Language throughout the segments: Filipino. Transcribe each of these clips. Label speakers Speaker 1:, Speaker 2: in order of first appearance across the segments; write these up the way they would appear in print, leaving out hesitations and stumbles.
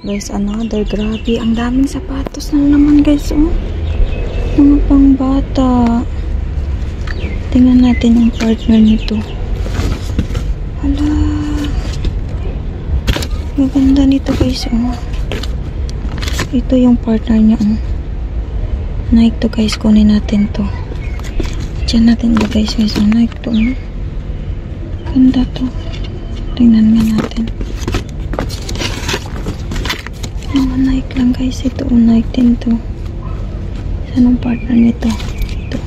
Speaker 1: Guys, another, grabe, ang daming sapatos na naman guys, oh. Mga pang bata. Tingnan natin yung partner nito. Hala, maganda nito guys, oh. Ito yung partner niya, oh. Nike to guys, kunin natin to. Diyan natin ilagay guys, oh. Nike to, oh. Ganda to. Tingnan nga natin. Mga Nike lang guys, ito, oh. Nike din to. Saan ang partner nito? Ito.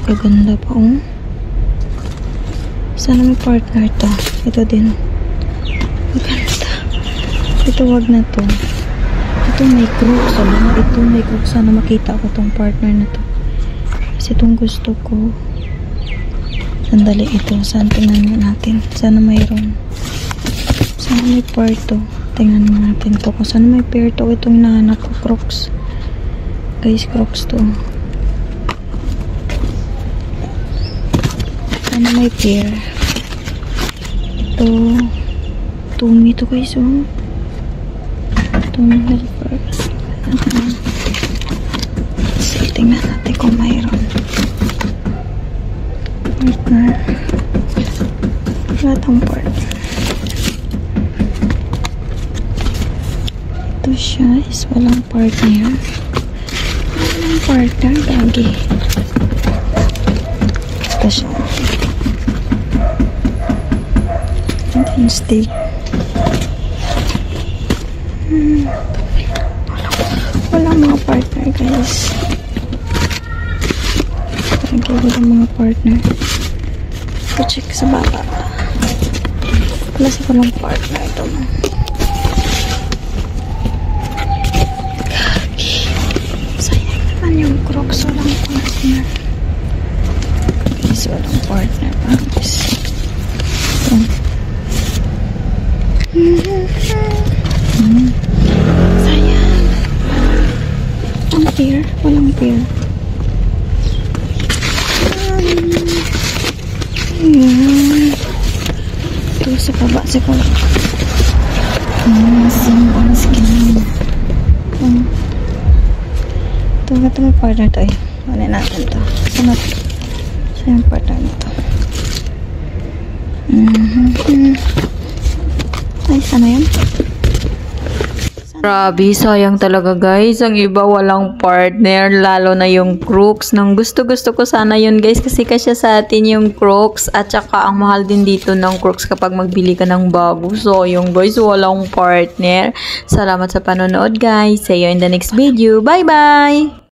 Speaker 1: Kaganda pa, oh. Saan ang partner to? Ito din. Maganda. Ito, wag na to. Ito may crooks. Ito may crooks. Sana makita ko tong partner na to. Kasi itong gusto ko. Sandali ito. Saan tingnan natin? Sana mayroon. Sana may pair to. Tingnan natin to. Kung sana may pair to. Itong hinahanap ko. Crooks. Guys, crooks to. Sana may pair. Ito. Tumi to guys, oh. Tumi helper. So, tingnan natin kung mayroon. Partner. Wala tong partner. Ito siya is walang partner. Walang partner, gagi. Ito siya. Ito yung steel. Walang mga partner guys. Walang mga partner. Check sa baba. Wala sa walang partner ito. Gagi. Sayang naman yung Crocs. Walang partner. Guys, walang partner. Guys. Sayang. Ang pair. Walang pair. Ayan. Ito sa baba. Sa baba. Ang skin. Ito may partner to eh. Wala natin to. Saan yung partner nito? Ay, sana yan?
Speaker 2: Grabe, sayang talaga guys. Ang iba walang partner, lalo na yung Crocs. Nang gusto ko sana yun guys, kasi kasya sa atin yung Crocs. At saka ang mahal din dito ng Crocs kapag magbili ka ng bago. So yung guys, walang partner. Salamat sa panonood guys. See you in the next video. Bye bye!